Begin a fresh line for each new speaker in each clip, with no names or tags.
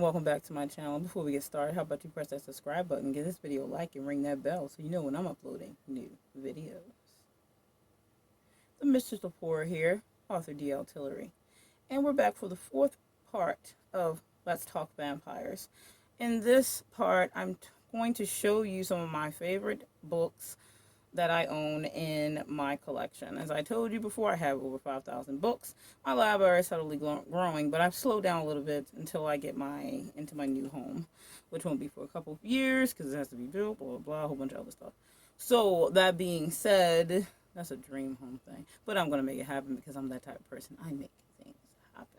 welcome back to my channel. Before we get started, how about you press that subscribe button, give this video a like, and ring that bell so you know when I'm uploading new videos. The Mistress of Horror here, author D.L. Tillery. And we're back for the fourth part of Let's Talk Vampires. In this part, I'm going to show you some of my favorite books that I own in my collection. As I told you before, I have over 5,000 books. My library is steadily growing, but I've slowed down a little bit until I get into my new home, which won't be for a couple of years because it has to be built, blah, blah, blah, a whole bunch of other stuff. So, that being said, that's a dream home thing, but I'm going to make it happen because I'm that type of person. I make things happen.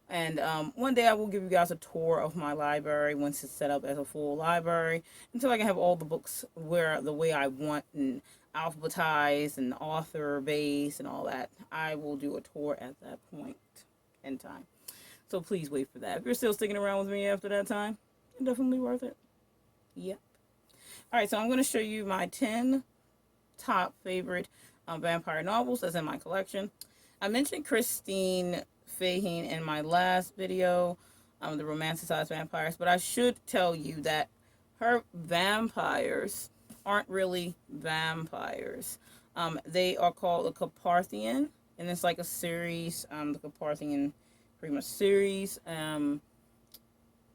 And one day I will give you guys a tour of my library once it's set up as a full library, until I can have all the books the way I want and alphabetized and author base and all that. I will do a tour at that point in time. So please wait for that. If you're still sticking around with me after that time, it's definitely worth it. Yep. Alright, so I'm going to show you my 10 top favorite vampire novels that's in my collection. I mentioned Christine Feehan in my last video, the romanticized vampires, but I should tell you that her vampires aren't really vampires. They are called the Carpathian, and it's like a series, the Carpathian pretty much series.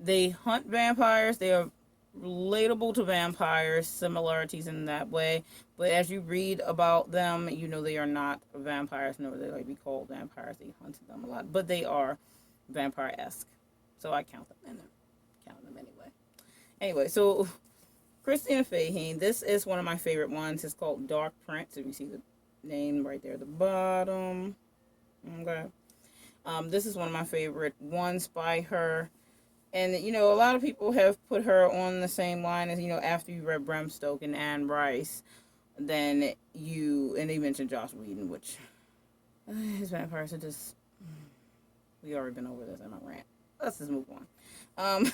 They hunt vampires. They are relatable to vampires, similarities in that way, but as you read about them, you know they are not vampires, nor they like be called vampires. They hunted them a lot, but they are vampire-esque, so I count them anyway. So Christina Feehan, this is one of my favorite ones. It's called Dark Prince. If you see the name right there at the bottom, okay. This is one of my favorite ones by her. And, you know, a lot of people have put her on the same line as, you know, after you read Bram Stoker and Anne Rice, and they mentioned Joss Whedon, which, his vampires are just, we already been over this in my rant. Let's just move on. And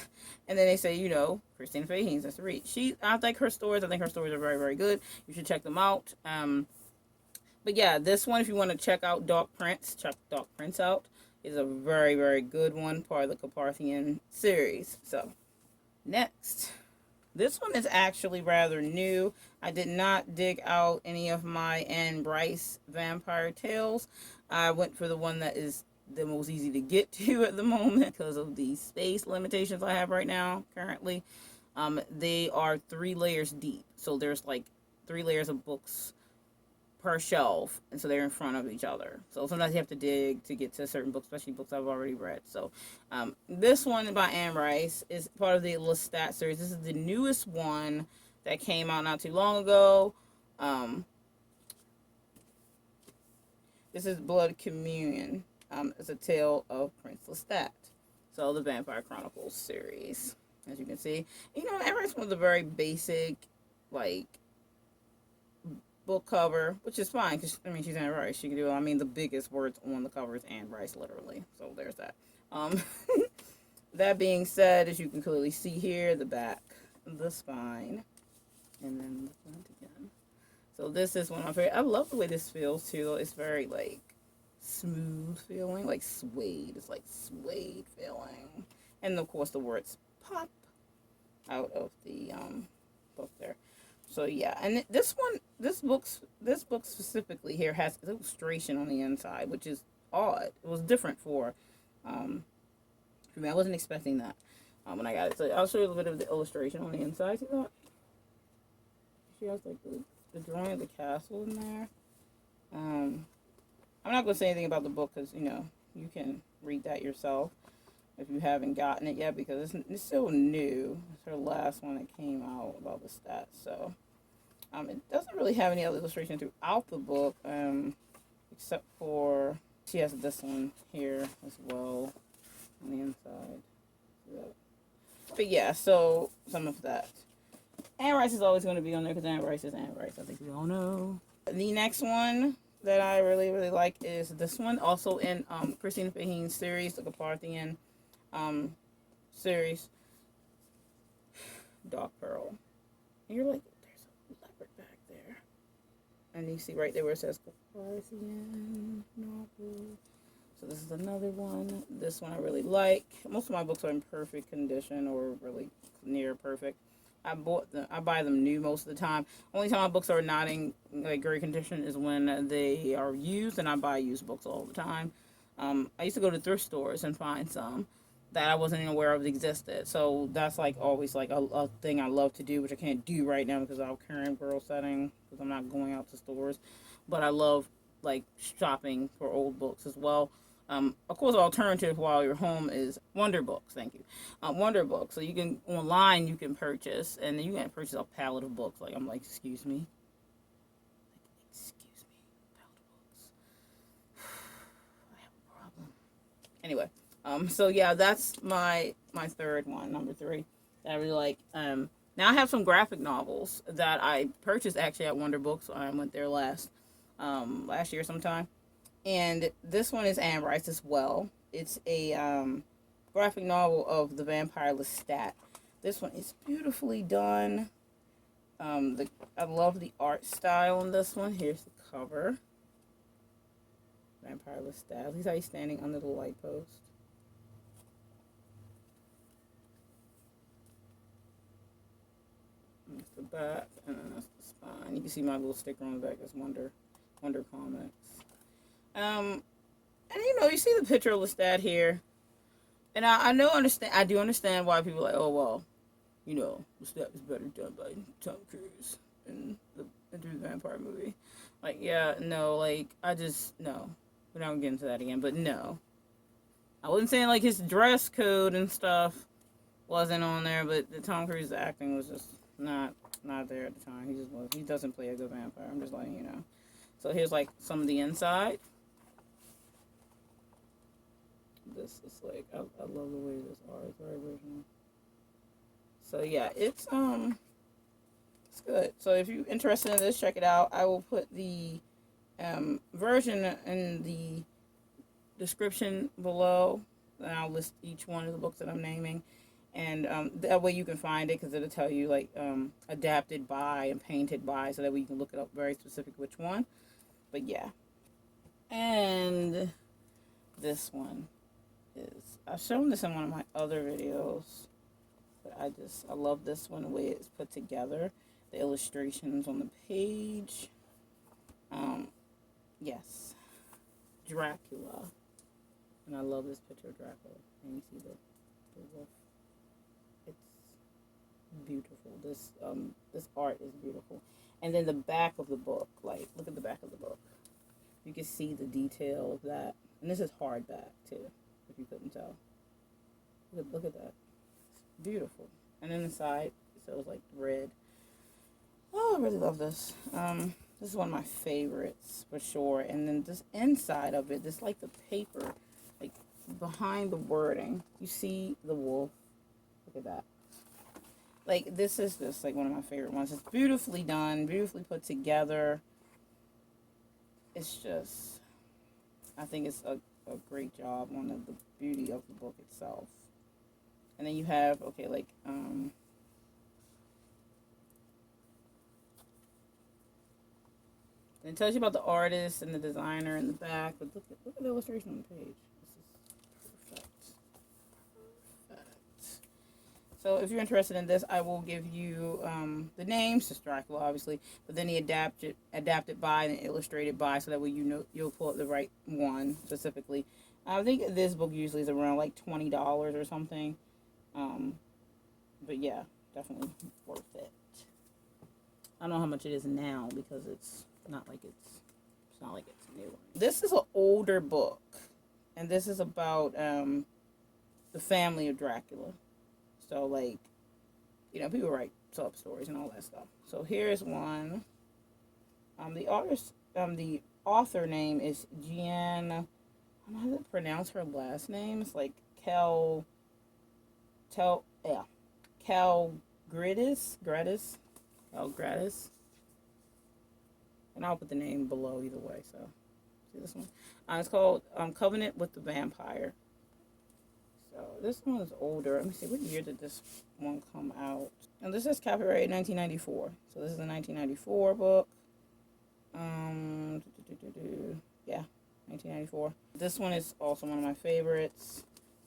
then they say, you know, Christina Feehan, that's the read. I think her stories are very, very good. You should check them out. But yeah, this one, if you want to check out Dark Prince, check Dark Prince out. Is a very, very good one, part of the Carpathian series. So, next. This one is actually rather new. I did not dig out any of my Anne Rice vampire tales. I went for the one that is the most easy to get to at the moment because of the space limitations I have right now, currently. They are 3 layers deep. So, there's like 3 layers of books per shelf, and so they're in front of each other. So sometimes you have to dig to get to certain books, especially books I've already read. So this one by Anne Rice is part of the Lestat series. This is the newest one that came out not too long ago. This is Blood Communion. It's a tale of Prince Lestat. So the Vampire Chronicles series, as you can see. You know, Anne Rice was a very basic, like, book cover, which is fine because I mean she's Anne Rice. She can do, I mean, the biggest words on the cover is Anne Rice, literally. So there's that. That being said, as you can clearly see here, the back, the spine, and then the front again. So this is one of my favorite. I love the way this feels too. It's very like smooth feeling, like suede. It's like suede feeling, and of course the words pop out of the book there. So yeah, and this book specifically here has illustration on the inside, which is odd. It was different for me. I wasn't expecting that when I got it. So I'll show you a little bit of the illustration on the inside. See that? She has like the drawing of the castle in there. I'm not gonna say anything about the book because you know you can read that yourself if you haven't gotten it yet, because it's still new. It's her last one that came out about the stats. So it doesn't really have any other illustration throughout the book, except for she has this one here as well on the inside. But yeah, so some of that. Anne Rice is always going to be on there because Anne Rice is Anne Rice. I think we all know. The next one that I really, really like is this one, also in Christina Feehan's series, the Carpathian series, Dark Peril. And you're like, there's a leopard back there. And you see right there where it says Carpathian novel. So this is another one. This one I really like. Most of my books are in perfect condition or really near perfect. I buy them new most of the time. Only time my books are not in like great condition is when they are used, and I buy used books all the time. I used to go to thrift stores and find some that I wasn't even aware of existed. So that's like always like a thing I love to do, which I can't do right now because I'm current girl setting because I'm not going out to stores. But I love like shopping for old books as well. Of course, alternative while you're home is Wonder Books. Thank you, Wonder Books. So you can online you can purchase, and then you can purchase a pallet of books. Like I'm like, excuse me, pallet of books. I have a problem. Anyway, so yeah, that's my third one, number 3 that I really like. Now I have some graphic novels that I purchased actually at Wonder Books. I went there last year sometime. And this one is Anne Rice as well. It's a graphic novel of the vampire Lestat. This one is beautifully done. I love the art style in this one. Here's the cover. Vampire Lestat. He's how he's standing under the light post. That's the back, and then that's the spine. You can see my little sticker on the back. That's Wonder Comics. And you see the picture of Lestat here, and I do understand why people are like, oh well, Lestat is better done by Tom Cruise in the vampire movie. Like, yeah, no, like no, we're not gonna get into that again, but no, I wasn't saying like his dress code and stuff wasn't on there, but the Tom Cruise acting was just not there at the time. He doesn't play a good vampire. I'm just letting you know. So here's like some of the inside. This is like I love the way this art is very original. So yeah, it's good. So if you're interested in this, check it out. I will put the version in the description below, and I'll list each one of the books that I'm naming, and that way you can find it because it'll tell you like adapted by and painted by, so that way you can look it up very specific which one. But yeah, and this one is, I've shown this in one of my other videos, but I love this one, the way it's put together, the illustrations on the page. Yes, Dracula, and I love this picture of Dracula, and you see the wolf. It's beautiful. This art is beautiful. And then the back of the book, like, look at the back of the book. You can see the detail of that. And this is hardback, too, if you couldn't tell. Look at that. It's beautiful. And then the side, so it's like red. Oh, I really love this. This is one of my favorites, for sure. And then this inside of it, this, like, the paper, like, behind the wording, you see the wolf. Look at that. Like, this is just, like, one of my favorite ones. It's beautifully done, beautifully put together. It's just, I think it's a great job on the beauty of the book itself. And then you have, okay, like, and it tells you about the artist and the designer in the back. But look at the illustration on the page. So if you're interested in this, I will give you the names, just Dracula, obviously, but then the adapted by and illustrated by, so that way you'll pull up the right one specifically. I think this book usually is around like $20 or something, but yeah, definitely worth it. I don't know how much it is now because it's not like it's new. This is an older book, and this is about the family of Dracula. So, like, people write sub stories and all that stuff. So here's one. The author name is Jeanne. I don't know how to pronounce her last name. It's like Kalogridis. And I'll put the name below either way. So, see this one? It's called Covenant with the Vampire. So this one is older. Let me see, what year did this one come out? And this is copyright 1994. So this is a 1994 book. Yeah. 1994. This one is also one of my favorites.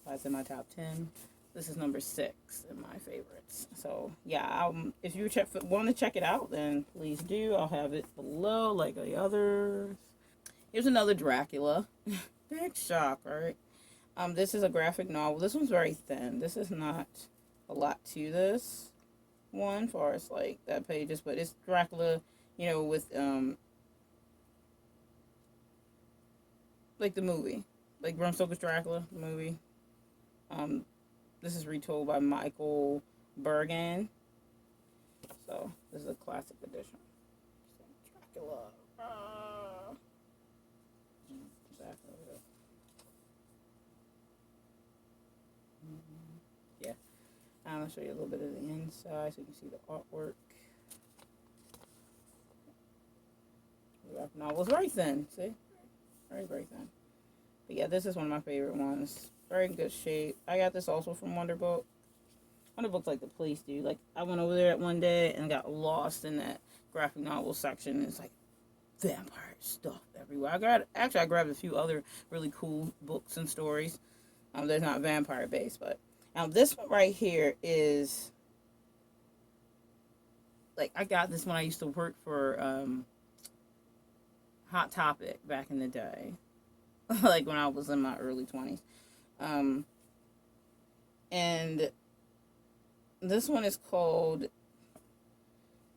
It's in my top 10. This is number 6 in my favorites. So yeah, if you want to check it out, then please do. I'll have it below like the others. Here's another Dracula. Big shock, right? This is a graphic novel. This one's very thin. This is not a lot to this one, as far as like that pages, but it's Dracula, with like the movie, like Bram Stoker's Dracula, the movie. This is retold by Michael Burgan. So this is a classic edition. Dracula. Yeah. I'll show you a little bit of the inside so you can see the artwork. The novel is very thin. See? Very, very thin. But yeah, this is one of my favorite ones. Very good shape. I got this also from Wonderbook. Wonderbook's like the place, dude. Like, I went over there one day and got lost in that graphic novel section. It's like vampire stuff everywhere. I grabbed a few other really cool books and stories. They're not vampire based, but this one right here is like, I got this when I used to work for Hot Topic back in the day. Like when I was in my early 20s. And this one is called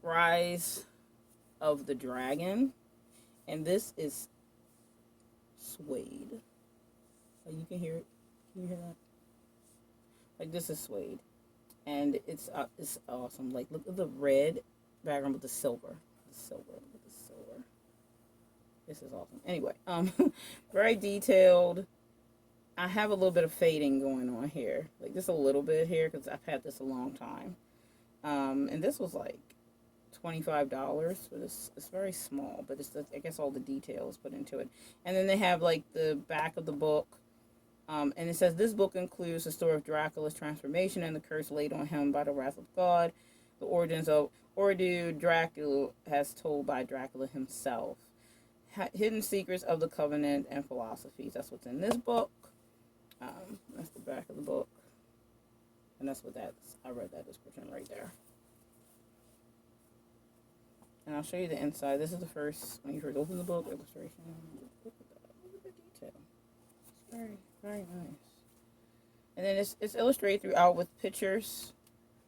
Rise of the Dragon. And this is suede. Like, you can hear it. Can you hear that? Like, this is suede. And it's awesome. Like, look at the red background with the silver. This is awesome. Anyway, very detailed. I have a little bit of fading going on here. Like, just a little bit here because I've had this a long time. And this was like $25 for this. It's very small, but I guess all the details put into it. And then they have like the back of the book. And it says, this book includes the story of Dracula's transformation and the curse laid on him by the wrath of God. The origins of Ordo Dracula as told by Dracula himself. Hidden secrets of the covenant and philosophies. That's what's in this book. That's the back of the book. And that's what that's. I read that description right there. And I'll show you the inside. This is the first, when you first open the book, illustration. Look at that. Look at the detail. It's very, very nice. And then it's illustrated throughout with pictures.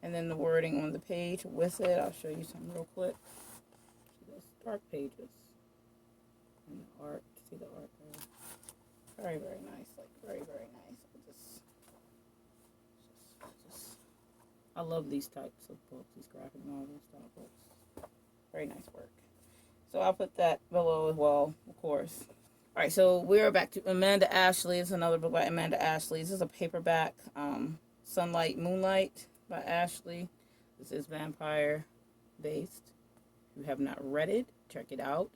And then the wording on the page with it. I'll show you some real quick. See those dark pages. And the art. See the art there. Very, very nice. Like, very, very nice. I love these types of books, these graphic novel style books. Very nice work. So I'll put that below as well, of course. All right, so we're back to Amanda Ashley. It's another book by Amanda Ashley. This is a paperback, Sunlight, Moonlight by Ashley. This is vampire based. If you have not read it, check it out.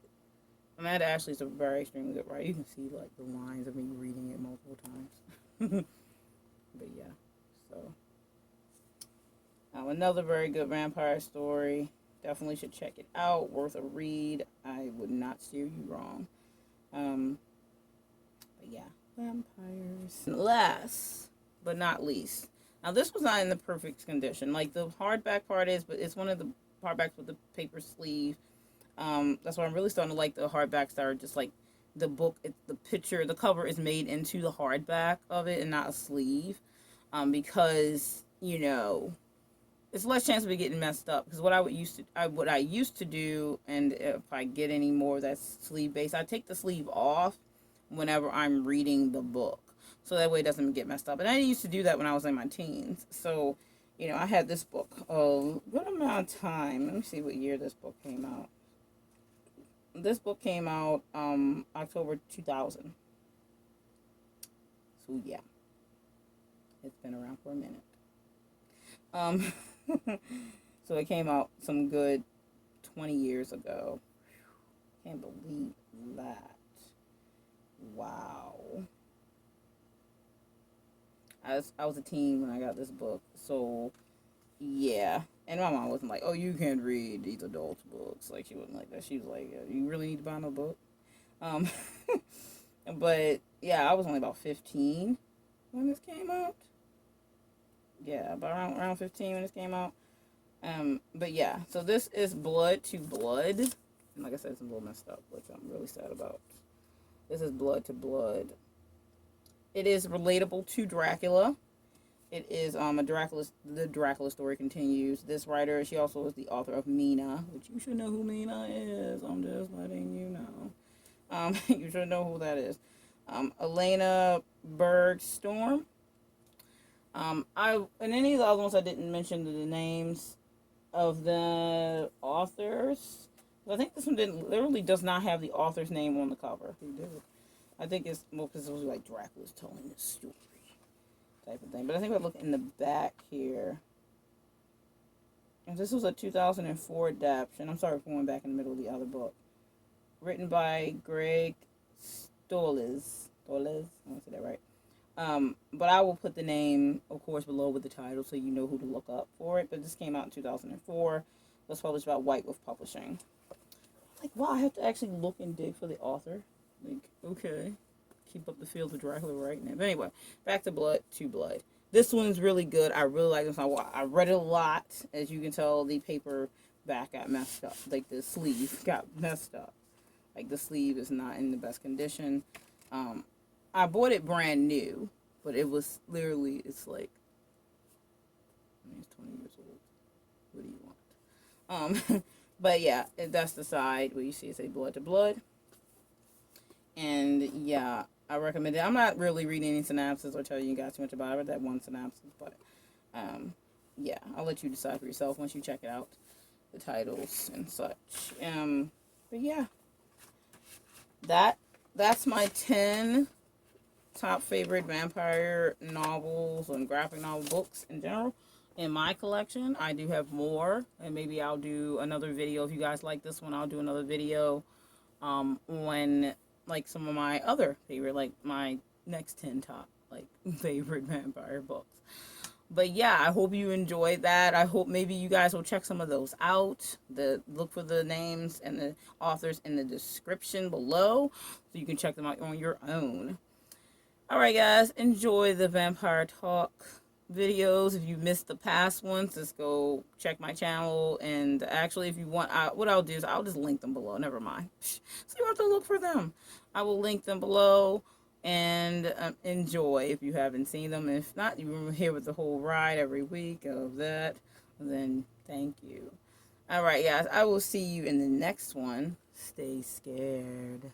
Amanda Ashley is a very extremely good writer. You can see like the lines of me reading it multiple times. But yeah, so another very good vampire story. Definitely should check it out. Worth a read. I would not steer you wrong. But yeah, vampires. And last but not least, now this was not in the perfect condition. Like the hardback part is, but it's one of the hardbacks with the paper sleeve. That's why I'm really starting to like the hardbacks that are just like the book, the picture, the cover is made into the hardback of it and not a sleeve. Because, it's less chance of it getting messed up. Because what I used to do, and if I get any more that's sleeve based, I take the sleeve off whenever I'm reading the book, so that way it doesn't get messed up. And I used to do that when I was in my teens. So, I had this book a good amount of time. Let me see what year this book came out. This book came out October 2000. So yeah, it's been around for a minute. So it came out some good 20 years ago. Can't believe that. Wow. I was a teen when I got this book, so yeah. And my mom wasn't like, oh, you can't read these adult books. Like, she wasn't like that. She was like, you really need to buy no book? But yeah, I was only about 15 when this came out. Yeah, about around 15 when this came out. But yeah, so this is Blood to Blood. And like I said, it's a little messed up, which I'm really sad about. This is Blood to Blood. It is relatable to Dracula. It is the Dracula story continues. This writer, she also is the author of Mina, which you should know who Mina is. I'm just letting you know. You should know who that is. Elena Bergstrom. And any of the other ones I didn't mention the names of the authors. I think this one literally does not have the author's name on the cover. Who did it? I think it's more because it was like Dracula's telling the story type of thing. But I think if I look in the back here, and this was a 2004 adaptation. I'm sorry for going back in the middle of the other book. Written by Greg Stolze. I want to say that right. But I will put the name, of course, below with the title so you know who to look up for it. But this came out in 2004. It was published by White Wolf Publishing. Like, wow, I have to actually look and dig for the author. Like, okay. Keep up the field of Dracula right now. But anyway, back to Blood to Blood. This one's really good. I really like this. I read it a lot. As you can tell, the paper back got messed up. Like, the sleeve got messed up. Like, the sleeve is not in the best condition. I bought it brand new, but it was literally, it's like, I mean, it's 20 years old. What do you want? But yeah, that's the side where you see it say Blood to Blood. And yeah, I recommend it. I'm not really reading any synopsis or telling you guys too much about it. I read that one synopsis, but yeah, I'll let you decide for yourself once you check it out, the titles and such. But yeah, that's my 10 top favorite vampire novels and graphic novel books in general in my collection. I do have more, and maybe I'll do another video. If you guys like this one, I'll do another video when, like, some of my other favorite, like my next 10 top, like, favorite vampire books. But yeah, I hope you enjoyed that. I hope maybe you guys will check some of those out. Look for the names and the authors in the description below so you can check them out on your own. Alright guys, enjoy the Vampire Talk videos. If you missed the past ones, just go check my channel. And actually, if you want, what I'll do is I'll just link them below. Never mind. So you don't have to look for them. I will link them below and enjoy if you haven't seen them. If not, you were here with the whole ride every week of that, then thank you. Alright guys, I will see you in the next one. Stay scared.